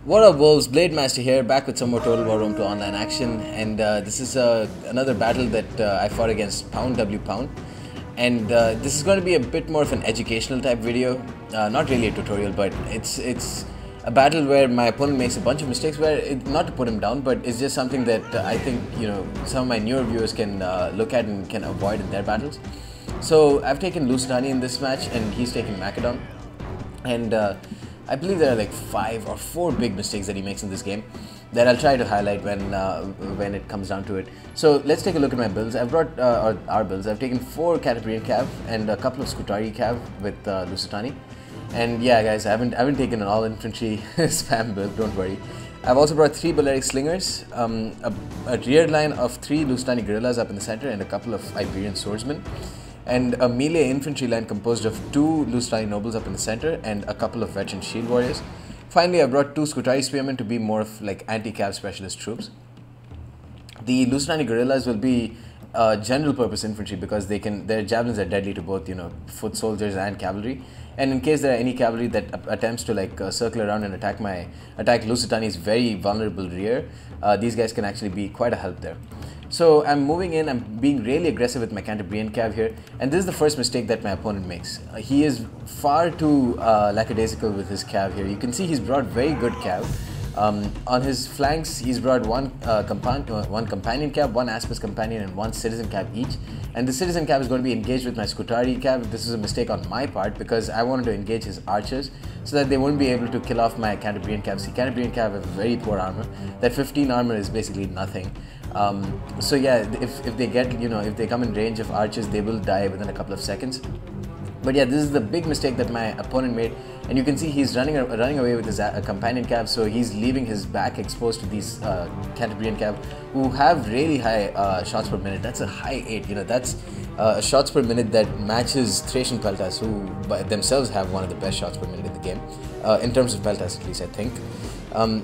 What up, Wolves? Blade Master here, back with some more Total War Rome 2 online action, and this is another battle that I fought against Pound W Pound, and this is going to be a bit more of an educational type video, not really a tutorial, but it's a battle where my opponent makes a bunch of mistakes. Not to put him down, but it's just something that I think some of my newer viewers can look at and can avoid in their battles. So I've taken Lusitani in this match, and he's taking Macedon, and I believe there are like 5 or 4 big mistakes that he makes in this game that I'll try to highlight when it comes down to it. So let's take a look at my builds. I've brought our builds. I've taken 4 Cantabrian Cav and a couple of Scutari Cav with Lusitani. And yeah, guys, I haven't taken an all infantry spam build. Don't worry. I've also brought 3 Balearic Slingers, a rear line of 3 Lusitani Guerrillas up in the center, and a couple of Iberian Swordsmen, and a melee infantry line composed of 2 Lusitani nobles up in the center and a couple of veteran shield warriors. Finally, I brought 2 Scutari spearmen to be more of like anti-cav specialist troops. The Lusitani guerrillas will be general purpose infantry because their javelins are deadly to both foot soldiers and cavalry. And in case there are any cavalry that attempts to like circle around and attack Lusitani's very vulnerable rear, these guys can actually be quite a help there. So I'm moving in, I'm being really aggressive with my Cantabrian Cav here, and this is the first mistake that my opponent makes. He is far too lackadaisical with his Cav here. You can see he's brought very good Cav. On his flanks, he's brought one companion Cav, 1 Aspis companion, and 1 citizen Cav each. And the citizen Cav is going to be engaged with my Scutari Cav. This is a mistake on my part because I wanted to engage his archers so that they wouldn't be able to kill off my Cantabrian Cav. See, Cantabrian Cav have very poor armor. That 15 armor is basically nothing. So yeah, if they get if they come in range of archers, they will die within a couple of seconds. But yeah, this is the big mistake that my opponent made, and you can see he's running away with his companion Cav, so he's leaving his back exposed to these Cantabrian Cav, who have really high shots per minute. That's a high 8, that's shots per minute that matches Thracian Peltas, who by themselves have one of the best shots per minute in the game, in terms of Peltas at least, I think.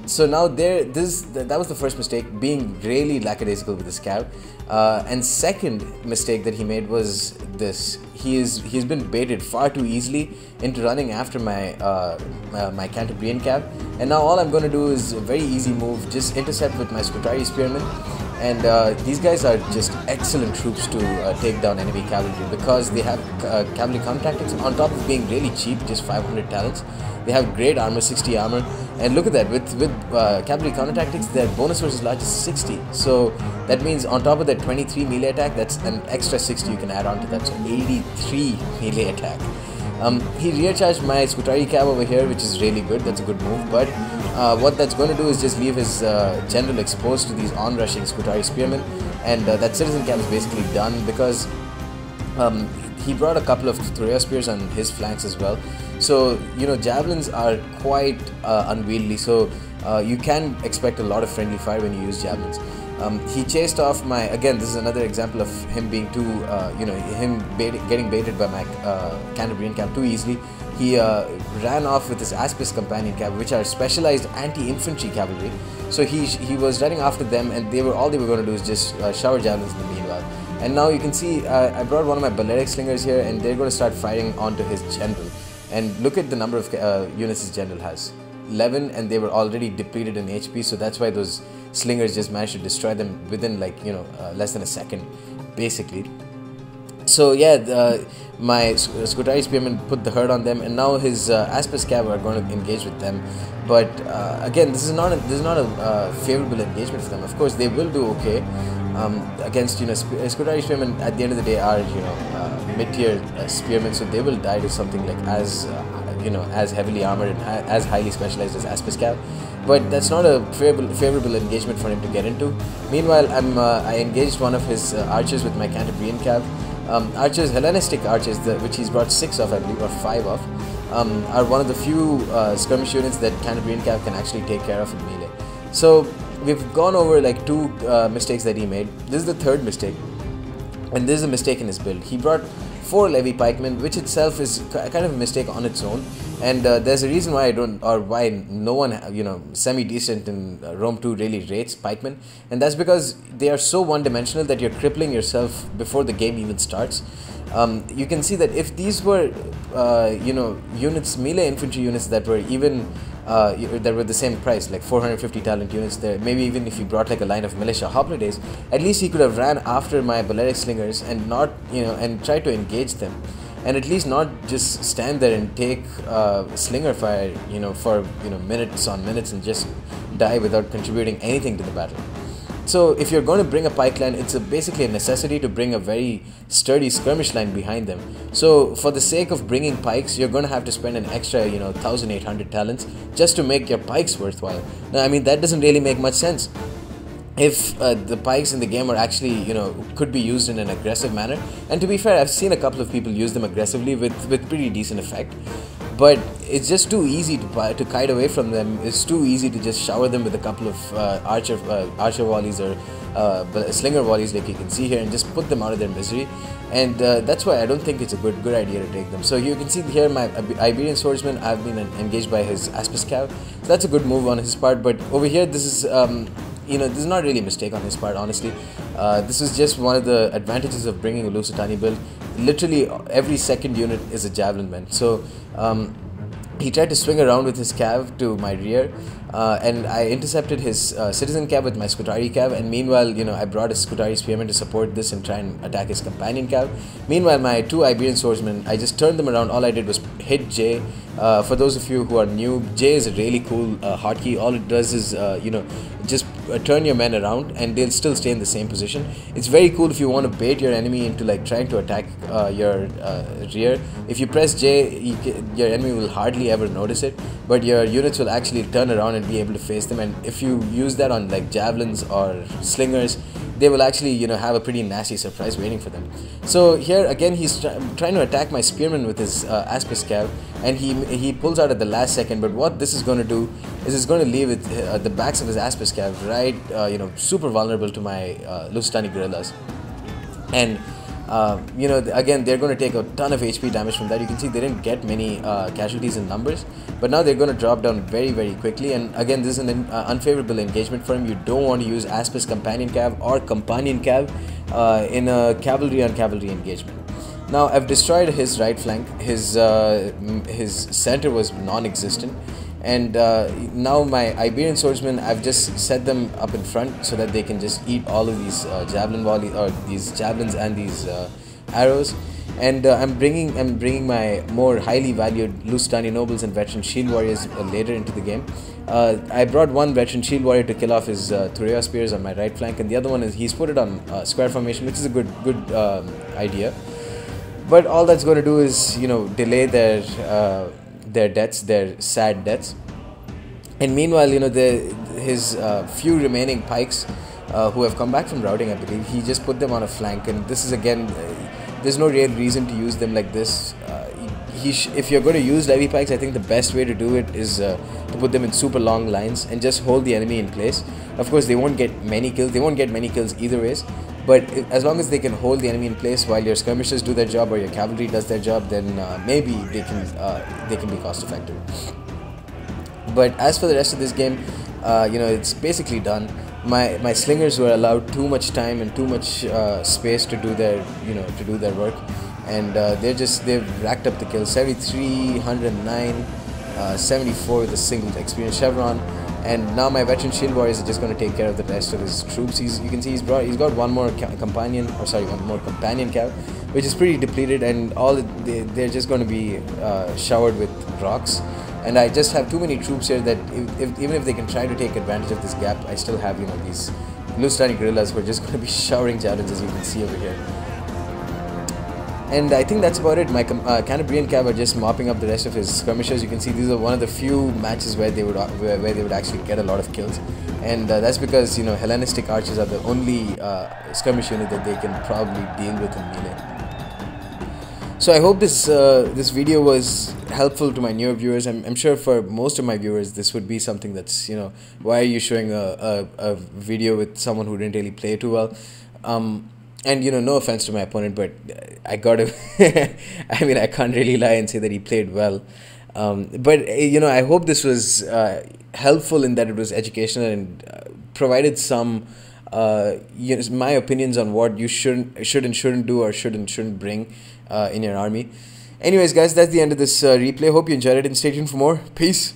So now that was the first mistake, being really lackadaisical with his Cav. And second mistake that he made was this. He's been baited far too easily into running after my my Cantabrian Cav, and now all I'm going to do is a very easy move, just intercept with my Scutari Spearmen. And these guys are just excellent troops to take down enemy cavalry because they have cavalry counter tactics on top of being really cheap, just 500 talents. They have great armor, 60 armor, and look at that, with cavalry counter tactics, their bonus versus large is 60. So that means on top of that 23 melee attack, that's an extra 60 you can add on to that, so 83 melee attack. He rear charged my Scutari Cav over here, which is really good. That's a good move, but what that's going to do is just leave his general exposed to these on-rushing Scutari Spearmen, and that citizen Cav is basically done because he brought a couple of Thuria Spears on his flanks as well. So javelins are quite unwieldy, so you can expect a lot of friendly fire when you use javelins. He chased off again, this is another example of him being too, getting baited by my Cantabrian Cav too easily. He ran off with his Aspis companion Cav, which are specialized anti-infantry cavalry. So he was running after them, and all they were going to do is just shower javelins in the meanwhile. And now you can see I brought one of my Balearic Slingers here, and they're going to start firing onto his general. And look at the number of units his general has. 11, and they were already depleted in HP, so that's why those slingers just managed to destroy them within like less than a second basically. So yeah, my Scutari Spearmen put the hurt on them, and now his Aspis Cav are going to engage with them. But again, this is not a favorable engagement for them. Of course, they will do okay against Scutari Spearmen. At the end of the day, are mid-tier spearmen, so they will die to something like as heavily armored and as highly specialized as Aspis Cav. But that's not a favorable engagement for him to get into. Meanwhile, I engaged one of his archers with my Cantabrian Cav. Archers, Hellenistic archers, which he's brought 6 of, I believe, or 5 of, are one of the few skirmish units that Cantabrian Cav can actually take care of in melee. So we've gone over like 2 mistakes that he made. This is the third mistake, and this is a mistake in his build. He brought 4 Levy Pikemen, which itself is kind of a mistake on its own, and there's a reason why why no one semi-decent in Rome 2 really rates Pikemen, and that's because they are so one-dimensional that you're crippling yourself before the game even starts. You can see that if these were units, melee infantry units that were even that were the same price, like 450 talent units there. Maybe even if he brought like a line of militia hoplidays, at least he could have ran after my Balearic slingers and not, and try to engage them, and at least not just stand there and take slinger fire, for minutes on minutes and just die without contributing anything to the battle. So if you're going to bring a pike line, it's basically a necessity to bring a very sturdy skirmish line behind them. So for the sake of bringing pikes, you're going to have to spend an extra 1800 talents just to make your pikes worthwhile. Now, I mean, that doesn't really make much sense. If the pikes in the game are actually, could be used in an aggressive manner, and to be fair, I've seen a couple of people use them aggressively with pretty decent effect, but it's just too easy to kite away from them. It's too easy to just shower them with a couple of archer volleys or slinger volleys, like you can see here, and just put them out of their misery. And that's why I don't think it's a good idea to take them. So you can see here my Iberian swordsman, I've been engaged by his Aspis Cav, so that's a good move on his part. But over here, this is this is not really a mistake on his part, honestly. This is just one of the advantages of bringing a Lusitani build. Literally every second unit is a javelin man. So he tried to swing around with his cav to my rear, and I intercepted his citizen cav with my Scutari cav, and meanwhile, I brought a Scutari spearman to support this and try and attack his companion cav. Meanwhile, my two Iberian swordsmen, I just turned them around. All I did was hit J. For those of you who are new, J is a really cool hotkey. All it does is, just turn your men around and they'll still stay in the same position. It's very cool if you want to bait your enemy into like trying to attack your rear. If you press J, your enemy will hardly ever notice it, but your units will actually turn around and be able to face them. And if you use that on like javelins or slingers, they will actually have a pretty nasty surprise waiting for them. So here again, he's trying to attack my spearman with his Aspis Cav, and he pulls out at the last second. But what this is going to do is it's going to leave it, the backs of his Aspis Cav right super vulnerable to my Lusitani guerrillas. And again, they're going to take a ton of HP damage from that. You can see they didn't get many casualties in numbers, but now they're going to drop down very, very quickly. And again, this is an unfavorable engagement for him. You don't want to use Aspis Companion Cav or Companion Cav in a cavalry on cavalry engagement. Now, I've destroyed his right flank. His center was non-existent. And now my Iberian swordsmen, I've just set them up in front so that they can just eat all of these javelin volley or these javelins and these arrows. And I'm bringing my more highly valued Lusitani nobles and veteran shield warriors later into the game. I brought one veteran shield warrior to kill off his Thurea spears on my right flank, and the other one is he's put it on square formation, which is a good idea. But all that's going to do is delay their deaths, their sad deaths. And meanwhile, his few remaining pikes who have come back from routing, I believe, he just put them on a flank. And this is again, there's no real reason to use them like this. If you're going to use levy pikes, I think the best way to do it is to put them in super long lines and just hold the enemy in place. Of course, they won't get many kills. They won't get many kills either ways. But as long as they can hold the enemy in place while your skirmishers do their job or your cavalry does their job, then maybe they can be cost effective. But as for the rest of this game, it's basically done. My slingers were allowed too much time and too much space to do their work, and they've racked up the kills. 73, 109, 74 with a single experience chevron. And now my veteran shield warriors are just going to take care of the rest of his troops. You can see he's got one more companion cav, which is pretty depleted, and they're just going to be showered with rocks. And I just have too many troops here that even if they can try to take advantage of this gap, I still have these Lusitani guerrillas who are just going to be showering javelins, as you can see over here. And I think that's about it. My Canabrian cav are just mopping up the rest of his skirmishers. You can see these are one of the few matches where they would actually get a lot of kills, and that's because Hellenistic archers are the only skirmish unit that they can probably deal with in melee. So I hope this video was helpful to my newer viewers. I'm sure for most of my viewers this would be something that's why are you showing a video with someone who didn't really play too well. And no offense to my opponent, but I gotta I mean, I can't really lie and say that he played well. But I hope this was helpful in that it was educational and provided some my opinions on what you should and shouldn't do or should and shouldn't bring in your army. Anyways, guys, that's the end of this replay. Hope you enjoyed it and stay tuned for more. Peace.